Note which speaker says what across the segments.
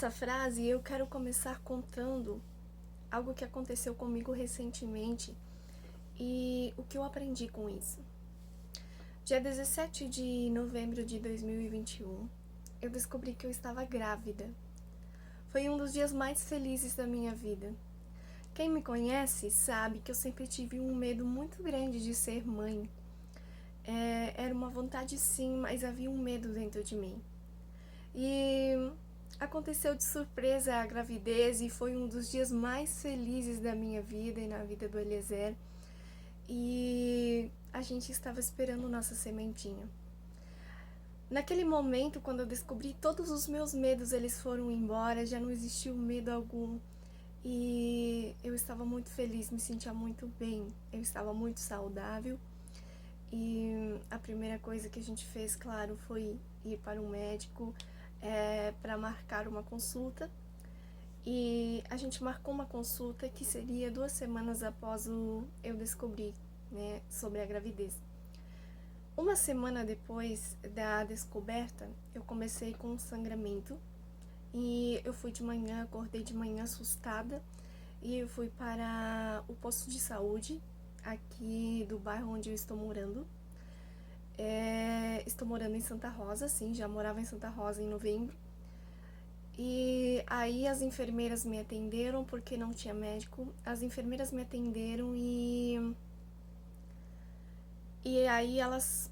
Speaker 1: essa frase, eu quero começar contando algo que aconteceu comigo recentemente e o que eu aprendi com isso. Dia 17 de novembro de 2021, eu descobri que eu estava grávida. Foi um dos dias mais felizes da minha vida. Quem me conhece sabe que eu sempre tive um medo muito grande de ser mãe. Era uma vontade sim, mas havia um medo dentro de mim. E aconteceu de surpresa a gravidez e foi um dos dias mais felizes da minha vida e na vida do Eliezer. E a gente estava esperando nossa sementinha. Naquele momento, quando eu descobri todos os meus medos, eles foram embora, já não existiu medo algum. E eu estava muito feliz, me sentia muito bem, eu estava muito saudável. E a primeira coisa que a gente fez, claro, foi ir para um médico para marcar uma consulta. E a gente marcou uma consulta que seria 2 semanas após eu descobrir, né, sobre a gravidez. Uma semana depois da descoberta, eu comecei com um sangramento. E eu fui de manhã, acordei de manhã assustada. E eu fui para o posto de saúde aqui do bairro onde eu estou morando. Estou morando em Santa Rosa, sim, já morava em Santa Rosa em novembro. E aí as enfermeiras me atenderam porque não tinha médico. As enfermeiras me atenderam e aí elas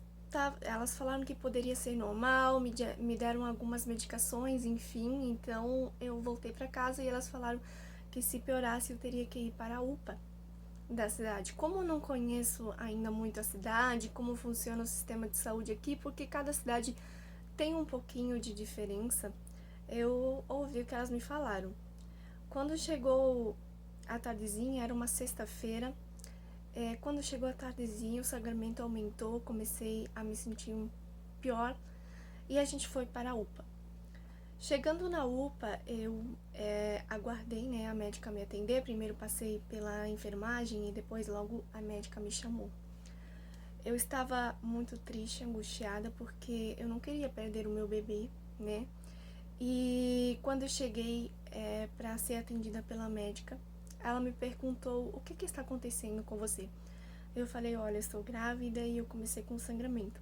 Speaker 1: falaram que poderia ser normal, me deram algumas medicações, enfim. Então eu voltei para casa e elas falaram que se piorasse eu teria que ir para a UPA da cidade. Como eu não conheço ainda muito a cidade, como funciona o sistema de saúde aqui, porque cada cidade tem um pouquinho de diferença, eu ouvi o que elas me falaram. Quando chegou a tardezinha, era uma sexta-feira, quando chegou a tardezinha, o sangramento aumentou, comecei a me sentir pior e a gente foi para a UPA. Chegando na UPA, eu aguardei, né, a médica me atender. Primeiro passei pela enfermagem e depois logo a médica me chamou. Eu estava muito triste, angustiada, porque eu não queria perder o meu bebê, né? E quando eu cheguei para ser atendida pela médica, ela me perguntou: o que está acontecendo com você? Eu falei: olha, eu estou grávida e eu comecei com sangramento.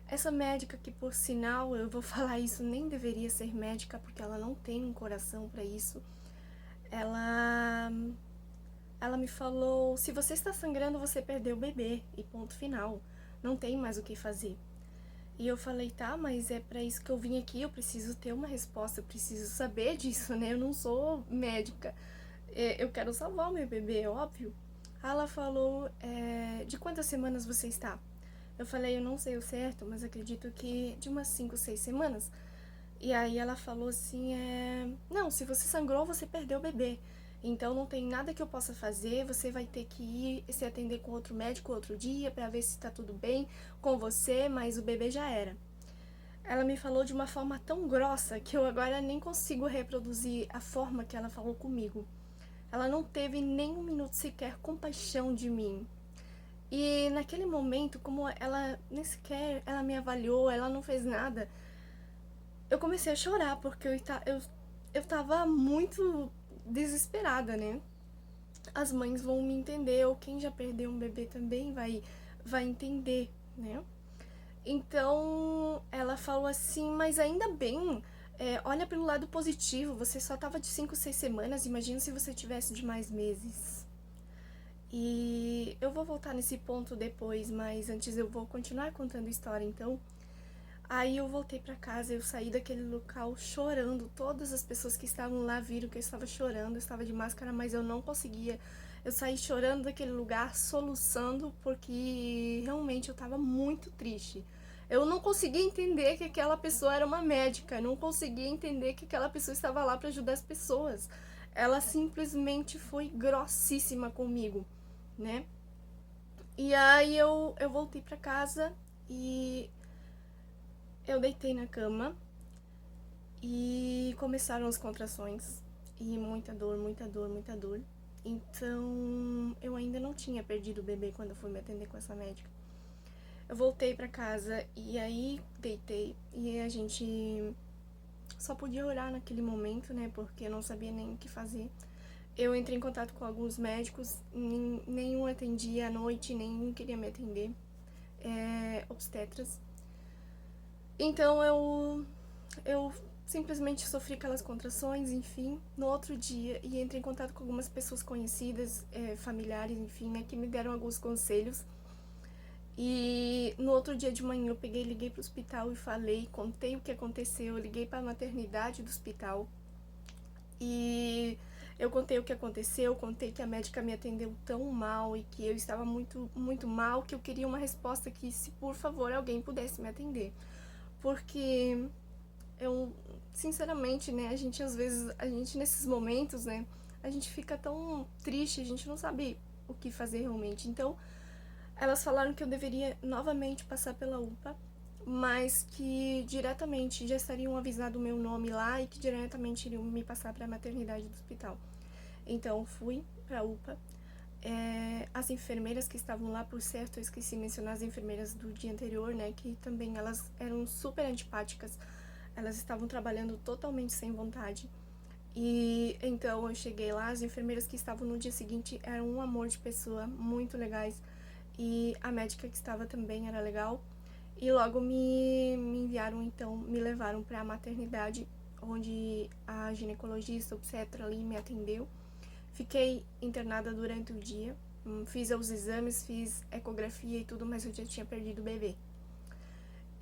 Speaker 1: Essa médica, que por sinal, eu vou falar isso, nem deveria ser médica porque ela não tem um coração para isso. Ela me falou: se você está sangrando, você perdeu o bebê e ponto final. Não tem mais o que fazer. E eu falei: tá, mas é para isso que eu vim aqui, eu preciso ter uma resposta, eu preciso saber disso, né? Eu não sou médica. Eu quero salvar o meu bebê, é óbvio. Ela falou: de quantas semanas você está? Eu falei: eu não sei o certo, mas acredito que de umas 5, 6 semanas. E aí ela falou assim: não, se você sangrou, você perdeu o bebê. Então não tem nada que eu possa fazer, você vai ter que ir se atender com outro médico outro dia para ver se tá tudo bem com você, mas o bebê já era. Ela me falou de uma forma tão grossa que eu agora nem consigo reproduzir a forma que ela falou comigo. Ela não teve nem um minuto sequer compaixão de mim. E naquele momento, como ela nem sequer ela me avaliou, ela não fez nada, eu comecei a chorar porque eu tava muito desesperada, né? As mães vão me entender, ou quem já perdeu um bebê também vai entender, né? Então ela falou assim: mas ainda bem, olha pelo lado positivo, você só tava de 5, 6 semanas, imagina se você tivesse de mais meses. E eu vou voltar nesse ponto depois, mas antes eu vou continuar contando a história, então. Aí eu voltei pra casa, eu saí daquele local chorando. Todas as pessoas que estavam lá viram que eu estava chorando, eu estava de máscara, mas eu não conseguia. Eu saí chorando daquele lugar, soluçando, porque realmente eu estava muito triste. Eu não conseguia entender que aquela pessoa era uma médica, eu não conseguia entender que aquela pessoa estava lá para ajudar as pessoas. Ela simplesmente foi grossíssima comigo, né? E aí eu voltei pra casa e eu deitei na cama e começaram as contrações. E muita dor, muita dor, muita dor. Então, eu ainda não tinha perdido o bebê quando eu fui me atender com essa médica. Eu voltei pra casa e aí deitei e a gente só podia orar naquele momento, né, porque eu não sabia nem o que fazer. Eu entrei em contato com alguns médicos, nenhum atendia à noite, nenhum queria me atender, obstetras. Então eu simplesmente sofri aquelas contrações, enfim, no outro dia, e entrei em contato com algumas pessoas conhecidas, familiares, enfim, né, que me deram alguns conselhos. E no outro dia de manhã eu liguei pro hospital e falei, contei o que aconteceu, eu liguei pra maternidade do hospital e eu contei o que aconteceu, contei que a médica me atendeu tão mal e que eu estava muito, muito mal, que eu queria uma resposta que, se por favor alguém pudesse me atender. Porque eu, sinceramente, né, a gente às vezes, nesses momentos, né, a gente fica tão triste, a gente não sabe o que fazer realmente. Então, elas falaram que eu deveria novamente passar pela UPA, mas que diretamente já estariam avisado o meu nome lá e que diretamente iriam me passar para a maternidade do hospital. Então fui para a UPA. As enfermeiras que estavam lá, por certo, eu esqueci de mencionar as enfermeiras do dia anterior, né, que também elas eram super antipáticas. Elas estavam trabalhando totalmente sem vontade. E então eu cheguei lá, as enfermeiras que estavam no dia seguinte eram um amor de pessoa, muito legais. E a médica que estava também era legal. E logo me enviaram, então, me levaram para a maternidade, onde a ginecologista, obstetra ali me atendeu. Fiquei internada durante o dia, fiz os exames, fiz ecografia e tudo, mas eu já tinha perdido o bebê.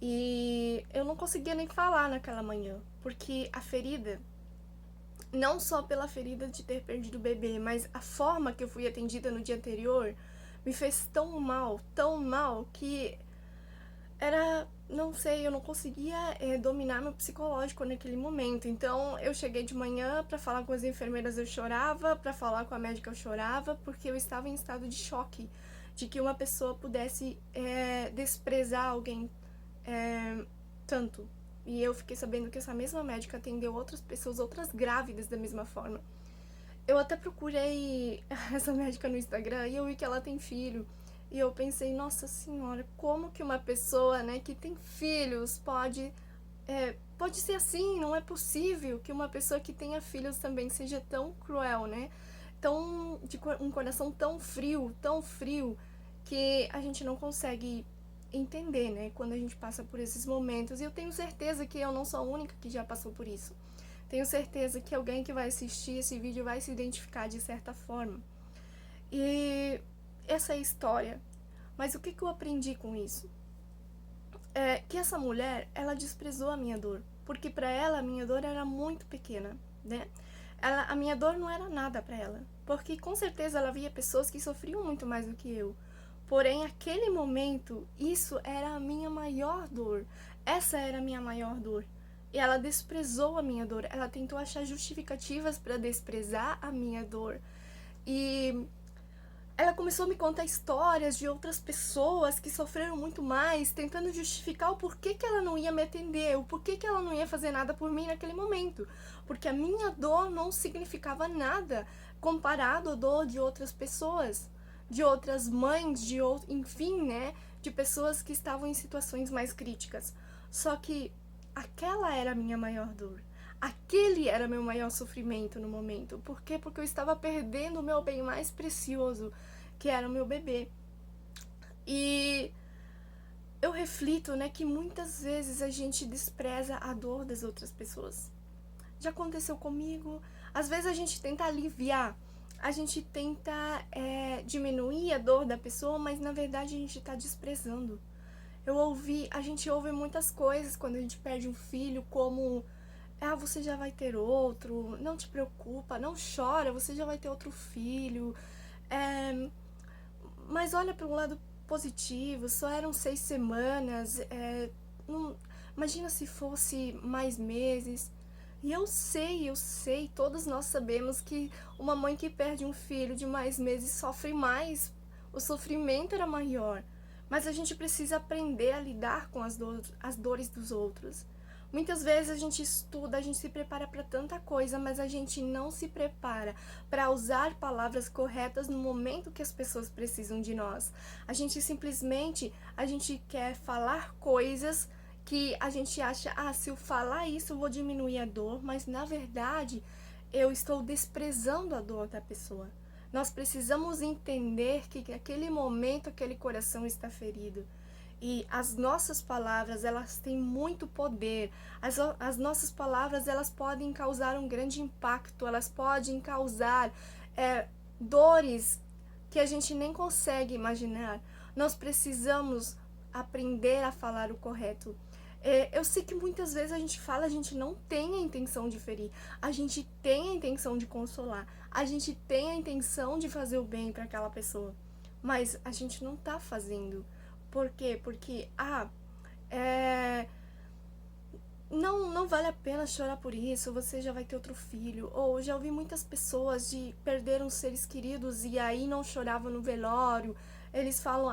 Speaker 1: E eu não conseguia nem falar naquela manhã, porque a ferida, não só pela ferida de ter perdido o bebê, mas a forma que eu fui atendida no dia anterior me fez tão mal, que era, não sei, eu não conseguia dominar meu psicológico naquele momento. Então eu cheguei de manhã, pra falar com as enfermeiras eu chorava, pra falar com a médica eu chorava, porque eu estava em estado de choque de que uma pessoa pudesse desprezar alguém tanto. E eu fiquei sabendo que essa mesma médica atendeu outras pessoas, outras grávidas da mesma forma. Eu até procurei essa médica no Instagram e eu vi que ela tem filho. E eu pensei, nossa senhora, como que uma pessoa, né, que tem filhos pode ser assim? Não é possível que uma pessoa que tenha filhos também seja tão cruel, né? Um coração tão frio, que a gente não consegue entender, né, quando a gente passa por esses momentos. E eu tenho certeza que eu não sou a única que já passou por isso. Tenho certeza que alguém que vai assistir esse vídeo vai se identificar de certa forma. E essa é a história. Mas o que eu aprendi com isso? Que essa mulher, ela desprezou a minha dor. Porque pra ela, a minha dor era muito pequena, né? A minha dor não era nada pra ela. Porque com certeza ela via pessoas que sofriam muito mais do que eu. Porém, aquele momento, isso era a minha maior dor. Essa era a minha maior dor. E ela desprezou a minha dor. Ela tentou achar justificativas para desprezar a minha dor. E ela começou a me contar histórias de outras pessoas que sofreram muito mais, tentando justificar o porquê que ela não ia me atender, o porquê que ela não ia fazer nada por mim naquele momento. Porque a minha dor não significava nada comparado à dor de outras pessoas, de outras mães, enfim, né, de pessoas que estavam em situações mais críticas. Só que aquela era a minha maior dor. Aquele era meu maior sofrimento no momento. Por quê? Porque eu estava perdendo o meu bem mais precioso, que era o meu bebê. E eu reflito, né, que muitas vezes a gente despreza a dor das outras pessoas. Já aconteceu comigo. Às vezes a gente tenta aliviar, a gente tenta diminuir a dor da pessoa, mas na verdade a gente está desprezando. A gente ouve muitas coisas quando a gente perde um filho, como você já vai ter outro, não te preocupa, não chora, você já vai ter outro filho. Mas olha para um lado positivo, só eram 6 semanas, imagina se fosse mais meses. E eu sei, todos nós sabemos que uma mãe que perde um filho de mais meses sofre mais, o sofrimento era maior. Mas a gente precisa aprender a lidar com as dores dos outros. Muitas vezes a gente estuda, a gente se prepara para tanta coisa, mas a gente não se prepara para usar palavras corretas no momento que as pessoas precisam de nós. A gente quer falar coisas que a gente acha, se eu falar isso eu vou diminuir a dor, mas na verdade eu estou desprezando a dor da pessoa. Nós precisamos entender que naquele momento aquele coração está ferido. E as nossas palavras, elas têm muito poder. As nossas palavras, elas podem causar um grande impacto, elas podem causar dores que a gente nem consegue imaginar. Nós precisamos aprender a falar o correto. Eu sei que muitas vezes a gente fala, a gente não tem a intenção de ferir, a gente tem a intenção de consolar, a gente tem a intenção de fazer o bem para aquela pessoa, mas a gente não tá fazendo. Por quê? Porque, não vale a pena chorar por isso, você já vai ter outro filho. Ou já ouvi muitas pessoas de perderam seres queridos e aí não choravam no velório. Eles falam,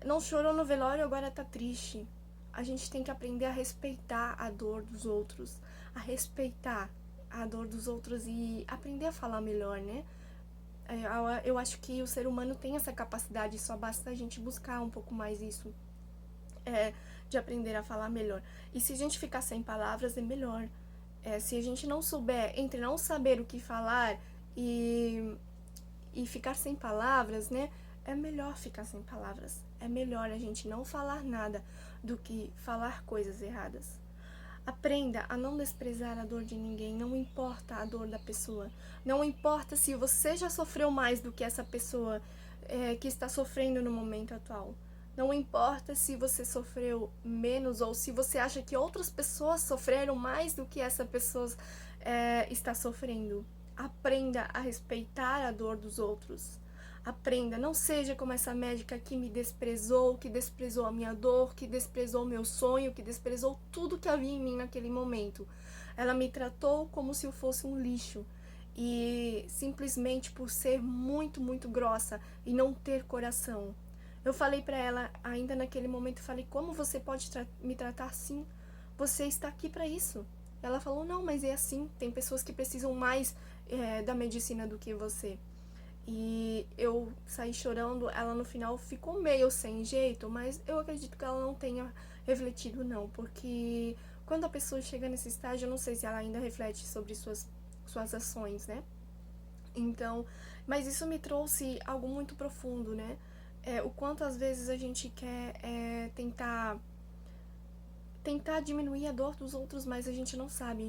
Speaker 1: não chorou no velório, agora tá triste. A gente tem que aprender a respeitar a dor dos outros, a respeitar a dor dos outros e aprender a falar melhor, né? Eu acho que o ser humano tem essa capacidade, só basta a gente buscar um pouco mais isso, de aprender a falar melhor. E se a gente ficar sem palavras, é melhor. Se a gente não souber, entre não saber o que falar e ficar sem palavras, né? É melhor ficar sem palavras. É melhor a gente não falar nada do que falar coisas erradas. Aprenda a não desprezar a dor de ninguém, não importa a dor da pessoa. Não importa se você já sofreu mais do que essa pessoa que está sofrendo no momento atual. Não importa se você sofreu menos ou se você acha que outras pessoas sofreram mais do que essa pessoa está sofrendo. Aprenda a respeitar a dor dos outros. Aprenda, não seja como essa médica que me desprezou, que desprezou a minha dor, que desprezou o meu sonho, que desprezou tudo que havia em mim naquele momento. Ela me tratou como se eu fosse um lixo. E simplesmente por ser muito, muito grossa e não ter coração. Eu falei pra ela, ainda naquele momento, falei, como você pode me tratar assim? Você está aqui pra isso. Ela falou, não, mas é assim, tem pessoas que precisam mais da medicina do que você. E eu saí chorando, ela no final ficou meio sem jeito, mas eu acredito que ela não tenha refletido não, porque quando a pessoa chega nesse estágio, eu não sei se ela ainda reflete sobre suas ações, né? Então, mas isso me trouxe algo muito profundo, né? O quanto às vezes a gente quer tentar diminuir a dor dos outros, mas a gente não sabe,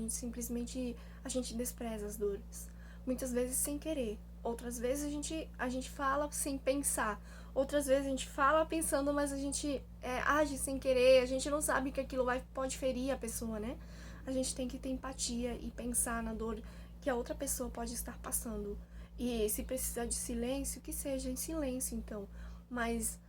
Speaker 1: a gente despreza as dores. Muitas vezes sem querer, outras vezes a gente fala sem pensar, outras vezes a gente fala pensando, mas a gente age sem querer, a gente não sabe que aquilo pode ferir a pessoa, né? A gente tem que ter empatia e pensar na dor que a outra pessoa pode estar passando. E se precisar de silêncio, que seja em silêncio, então. Mas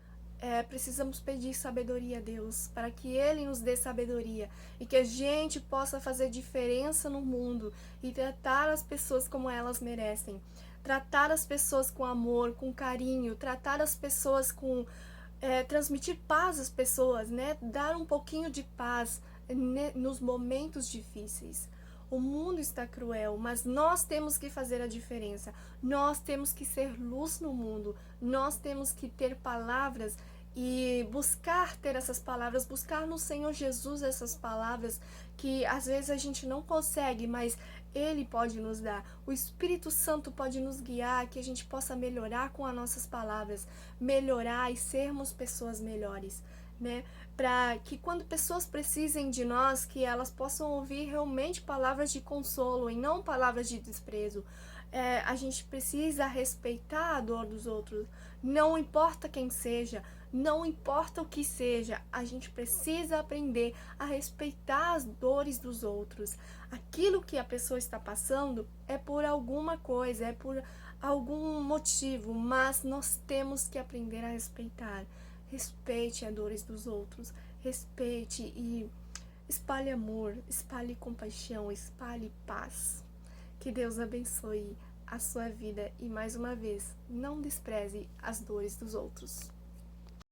Speaker 1: precisamos pedir sabedoria a Deus, para que Ele nos dê sabedoria e que a gente possa fazer diferença no mundo e tratar as pessoas como elas merecem. Tratar as pessoas com amor, com carinho, tratar as pessoas com... transmitir paz às pessoas, né? Dar um pouquinho de paz nos momentos difíceis. O mundo está cruel, mas nós temos que fazer a diferença. Nós temos que ser luz no mundo. Nós temos que ter palavras e buscar ter essas palavras, buscar no Senhor Jesus essas palavras que às vezes a gente não consegue, mas Ele pode nos dar. O Espírito Santo pode nos guiar, que a gente possa melhorar com as nossas palavras, melhorar e sermos pessoas melhores, né? Para que quando pessoas precisem de nós, que elas possam ouvir realmente palavras de consolo e não palavras de desprezo. A gente precisa respeitar a dor dos outros, não importa quem seja, não importa o que seja, a gente precisa aprender a respeitar as dores dos outros. Aquilo que a pessoa está passando é por alguma coisa, é por algum motivo, mas nós temos que aprender a respeitar. Respeite as dores dos outros, respeite e espalhe amor, espalhe compaixão, espalhe paz. Que Deus abençoe a sua vida e mais uma vez, não despreze as dores dos outros.